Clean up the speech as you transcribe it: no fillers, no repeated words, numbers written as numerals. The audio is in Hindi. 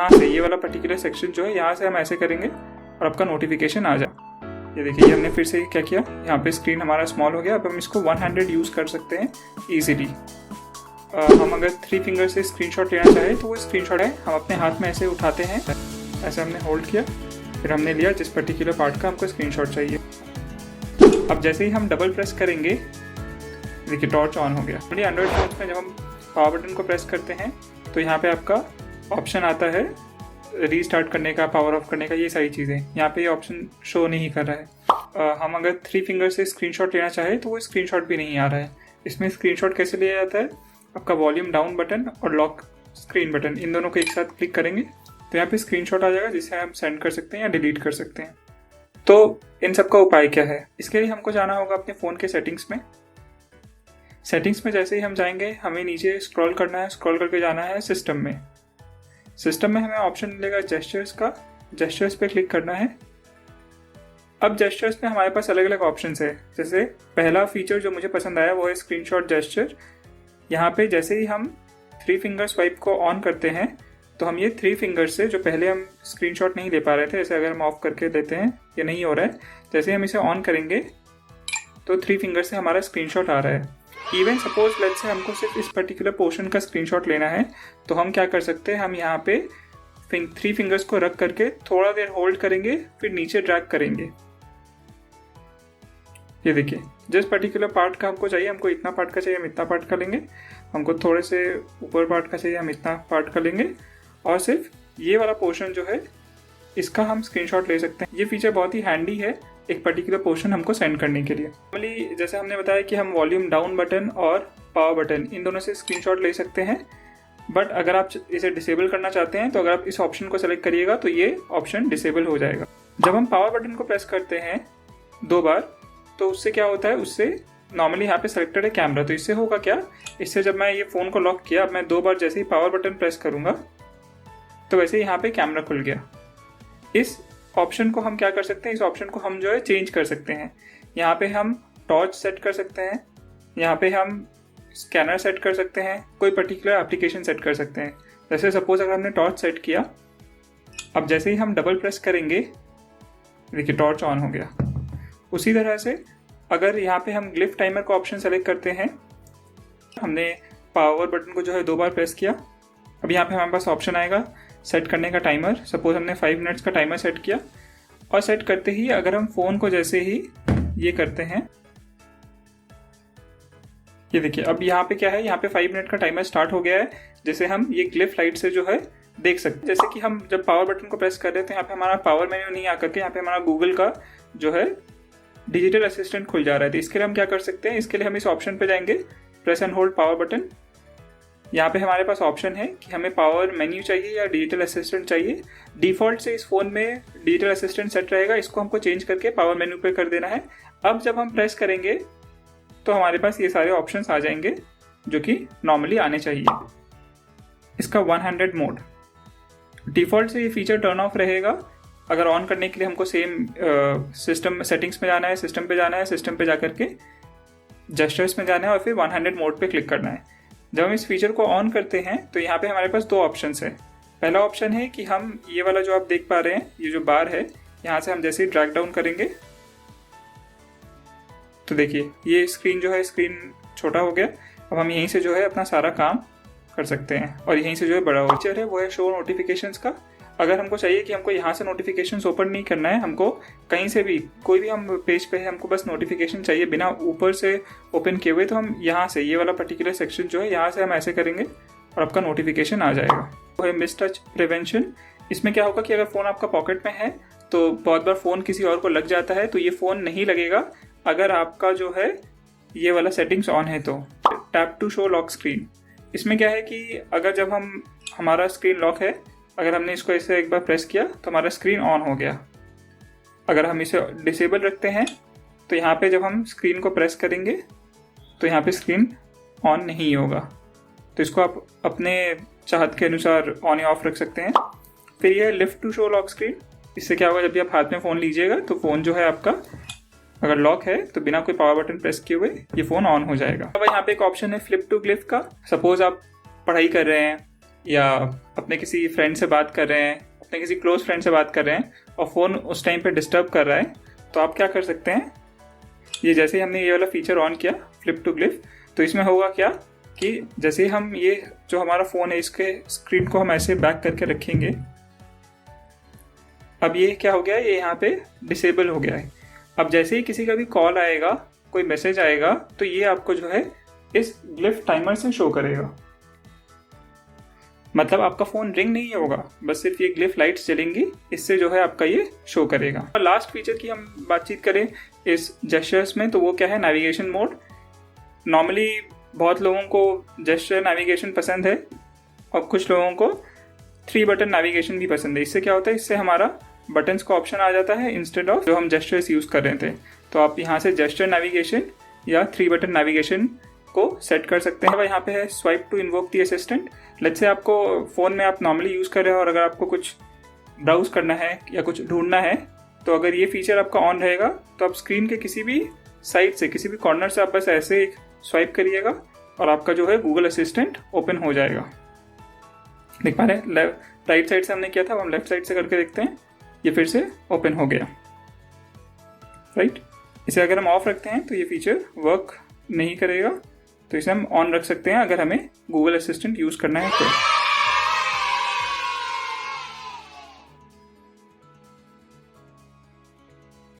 यहाँ से ये वाला पर्टिकुलर सेक्शन जो है यहाँ से हम ऐसे करेंगे और आपका नोटिफिकेशन आ जाए। ये देखिए, ये हमने फिर से क्या किया, यहाँ पे स्क्रीन हमारा स्मॉल हो गया। अब हम इसको 100 यूज़ कर सकते हैं ईजिली। हम अगर 3 फिंगर से स्क्रीनशॉट लेना चाहें तो वो स्क्रीनशॉट है, हम अपने हाथ में ऐसे उठाते हैं, ऐसे हमने होल्ड किया, फिर हमने लिया जिस पर्टिकुलर पार्ट का हमको स्क्रीनशॉट चाहिए। अब जैसे ही हम डबल प्रेस करेंगे, देखिए टॉर्च ऑन हो गया। एंड्रॉइड फोन में जब हम पावर बटन को प्रेस करते हैं तो यहाँ पे आपका ऑप्शन आता है रीस्टार्ट करने का, पावर ऑफ करने का, ये सारी चीज़ें। यहाँ पे ये ऑप्शन शो नहीं कर रहा है। हम अगर 3 फिंगर से स्क्रीनशॉट लेना चाहें तो वो स्क्रीनशॉट भी नहीं आ रहा है। इसमें स्क्रीनशॉट कैसे लिया जाता है, आपका वॉल्यूम डाउन बटन और लॉक स्क्रीन बटन, इन दोनों को एक साथ क्लिक करेंगे तो यहाँ पे स्क्रीनशॉट आ जाएगा, जिसे हम सेंड कर सकते हैं या डिलीट कर सकते हैं। तो इन सब का उपाय क्या है, इसके लिए हमको जाना होगा अपने फ़ोन के सेटिंग्स में। सेटिंग्स में जैसे ही हम जाएंगे, हमें नीचे स्क्रॉल करना है, स्क्रॉल करके जाना है सिस्टम में। सिस्टम में हमें ऑप्शन मिलेगा जेस्चर्स का, जेस्चर्स पे क्लिक करना है। अब जेस्चर्स में हमारे पास अलग अलग ऑप्शंस है। जैसे पहला फीचर जो मुझे पसंद आया वो है स्क्रीनशॉट जेस्चर। यहाँ पे जैसे ही हम 3 फिंगर स्वाइप को ऑन करते हैं तो हम ये 3 फिंगर से, जो पहले हम स्क्रीनशॉट नहीं ले पा रहे थे, जैसे अगर हम ऑफ करके देते हैं, ये नहीं हो रहा है, जैसे हम इसे ऑन करेंगे तो 3 फिंगर से हमारा स्क्रीनशॉट आ रहा है। इवन सपोज लेट्स से हमको सिर्फ इस पर्टिकुलर पोर्शन का स्क्रीनशॉट लेना है तो हम क्या कर सकते हैं, हम यहाँ पे 3 फिंगर्स को रख करके थोड़ा देर होल्ड करेंगे, फिर नीचे ड्रैग करेंगे। ये देखिए, जिस पर्टिकुलर पार्ट का हमको चाहिए, हमको इतना पार्ट का चाहिए हम इतना पार्ट का लेंगे, हमको थोड़े से ऊपर पार्ट का चाहिए हम इतना पार्ट का लेंगे, और सिर्फ ये वाला पोर्शन जो है इसका हम स्क्रीनशॉट ले सकते हैं। ये फीचर बहुत ही हैंडी है एक पर्टिकुलर पोर्शन हमको सेंड करने के लिए। नॉर्मली जैसे हमने बताया कि हम वॉल्यूम डाउन बटन और पावर बटन, इन दोनों से स्क्रीनशॉट ले सकते हैं, बट अगर आप इसे डिसेबल करना चाहते हैं तो अगर आप इस ऑप्शन को सेलेक्ट करिएगा तो ये ऑप्शन डिसेबल हो जाएगा। जब हम पावर बटन को प्रेस करते हैं 2 बार तो उससे क्या होता है, उससे नॉर्मली यहाँ पे सेलेक्टेड है कैमरा, तो इससे होगा क्या, इससे जब मैं ये फ़ोन को लॉक किया, अब मैं 2 बार जैसे ही पावर बटन प्रेस करूँगा तो वैसे ही यहाँ पे कैमरा खुल गया। इस ऑप्शन को हम क्या कर सकते हैं, इस ऑप्शन को हम जो है चेंज कर सकते हैं। यहाँ पे हम टॉर्च सेट कर सकते हैं, यहाँ पे हम स्कैनर सेट कर सकते हैं, कोई पर्टिकुलर एप्लीकेशन सेट कर सकते हैं। जैसे सपोज अगर हमने टॉर्च सेट किया, अब जैसे ही हम डबल प्रेस करेंगे, देखिए टॉर्च ऑन हो गया। उसी तरह से अगर यहाँ पे हम ग्लिफ टाइमर का ऑप्शन सेलेक्ट करते हैं, हमने पावर बटन को जो है 2 बार प्रेस किया, अब यहाँ पे हमारे पास ऑप्शन आएगा सेट करने का टाइमर। सपोज हमने 5 मिनट्स का टाइमर सेट किया, और सेट करते ही अगर हम फ़ोन को जैसे ही ये करते हैं, ये देखिए अब यहाँ पे क्या है, यहाँ पे 5 मिनट का टाइमर स्टार्ट हो गया है, जैसे हम ये ग्लिफ लाइट से जो है देख सकते हैं। जैसे कि हम जब पावर बटन को प्रेस कर रहे थे, यहाँ पे हमारा पावर मेन्यू नहीं आकर के यहाँ पे हमारा गूगल का जो है डिजिटल असिस्टेंट खुल जा रहा है। तो इसके लिए हम क्या कर सकते हैं, इसके लिए हम इस ऑप्शन पे जाएंगे, press and hold power button. यहाँ पे हमारे पास ऑप्शन है कि हमें पावर मेन्यू चाहिए या डिजिटल असिस्टेंट चाहिए। डिफ़ॉल्ट से इस फ़ोन में डिजिटल असिस्टेंट सेट रहेगा, इसको हमको चेंज करके पावर मेन्यू पे कर देना है। अब जब हम प्रेस करेंगे तो हमारे पास ये सारे ऑप्शंस आ जाएंगे जो कि नॉर्मली आने चाहिए। इसका 100 मोड, डिफ़ॉल्ट से ये फीचर टर्न ऑफ रहेगा। अगर ऑन करने के लिए हमको सेम सिस्टम सेटिंग्स में जाना है, सिस्टम पे जाना है, सिस्टम पे जा करके जेस्चर्स में जाना है और फिर 100 मोड पे क्लिक करना है। जब हम इस फीचर को ऑन करते हैं तो यहाँ पे हमारे पास 2 ऑप्शंस है। पहला ऑप्शन है कि हम ये वाला जो आप देख पा रहे हैं, ये जो बार है, यहाँ से हम जैसे ही ड्रैग डाउन करेंगे तो देखिए ये स्क्रीन जो है, स्क्रीन छोटा हो गया। अब हम यहीं से जो है अपना सारा काम कर सकते हैं और यहीं से जो है बड़ा फीचर है वो है शो नोटिफिकेशंस का। अगर हमको चाहिए कि हमको यहाँ से नोटिफिकेशंस ओपन नहीं करना है, हमको कहीं से भी कोई भी हम पेज पे है, हमको बस नोटिफिकेशन चाहिए बिना ऊपर से ओपन किए हुए, तो हम यहाँ से ये वाला पर्टिकुलर सेक्शन जो है यहाँ से हम ऐसे करेंगे और आपका नोटिफिकेशन आ जाएगा। वो है मिस टच प्रिवेंशन। इसमें क्या होगा कि अगर फ़ोन आपका पॉकेट में है तो बहुत बार फ़ोन किसी और को लग जाता है, तो ये फ़ोन नहीं लगेगा अगर आपका जो है ये वाला सेटिंग्स ऑन है। तो tap to show lock screen, इसमें क्या है कि अगर जब हमारा स्क्रीन लॉक है, अगर हमने इसको ऐसे एक बार प्रेस किया तो हमारा स्क्रीन ऑन हो गया। अगर हम इसे डिसेबल रखते हैं तो यहाँ पे जब हम स्क्रीन को प्रेस करेंगे तो यहाँ पे स्क्रीन ऑन नहीं होगा। तो इसको आप अपने चाहत के अनुसार ऑन या ऑफ रख सकते हैं। फिर यह lift to show lock screen, इससे क्या होगा, जब भी आप हाथ में फ़ोन लीजिएगा तो फ़ोन जो है आपका अगर लॉक है तो बिना कोई पावर बटन प्रेस किए हुए ये फ़ोन ऑन हो जाएगा। अब यहाँ पे एक ऑप्शन है फ्लिप टू ग्लिफ का। सपोज आप पढ़ाई कर रहे हैं या अपने किसी फ्रेंड से बात कर रहे हैं, अपने किसी क्लोज फ्रेंड से बात कर रहे हैं और फ़ोन उस टाइम पे डिस्टर्ब कर रहा है, तो आप क्या कर सकते हैं, ये जैसे ही हमने ये वाला फीचर ऑन किया फ्लिप टू ग्लिफ, तो इसमें होगा क्या कि जैसे ही हम ये जो हमारा फ़ोन है इसके स्क्रीन को हम ऐसे बैक करके रखेंगे, अब ये क्या हो गया है, ये यहाँ पे डिसेबल हो गया है। अब जैसे ही किसी का भी कॉल आएगा, कोई मैसेज आएगा, तो ये आपको जो है इस ग्लिफ टाइमर से शो करेगा। मतलब आपका फ़ोन रिंग नहीं होगा, बस सिर्फ ये ग्लिफ लाइट्स जलेंगी, इससे जो है आपका ये शो करेगा। और लास्ट फीचर की हम बातचीत करें इस जेस्चर्स में, तो वो क्या है, नेविगेशन मोड। नॉर्मली बहुत लोगों को जेस्चर नेविगेशन पसंद है और कुछ लोगों को 3 बटन नेविगेशन भी पसंद है। इससे क्या होता है, इससे हमारा बटन्स का ऑप्शन आ जाता है इंस्टेड ऑफ जो हम जेस्चर्स यूज़ कर रहे थे। तो आप यहाँ से जेस्चर नेविगेशन या 3 बटन नेविगेशन को सेट कर सकते हैं। यहाँ पे है swipe to invoke the assistant. Let's say आपको फ़ोन में आप नॉर्मली यूज़ कर रहे हो और अगर आपको कुछ ब्राउज करना है या कुछ ढूंढना है, तो अगर ये फीचर आपका ऑन रहेगा तो आप स्क्रीन के किसी भी साइड से, किसी भी कॉर्नर से आप बस ऐसे एक स्वाइप करिएगा और आपका जो है गूगल असिस्टेंट ओपन हो जाएगा। देख पा रहे हैं, राइट साइड से हमने किया था, हम लेफ्ट साइड से करके देखते हैं, ये फिर से ओपन हो गया, राइट। इसे अगर हम ऑफ रखते हैं तो ये फीचर वर्क नहीं करेगा, तो इसे हम ऑन रख सकते हैं अगर हमें गूगल असिस्टेंट यूज़ करना है तो।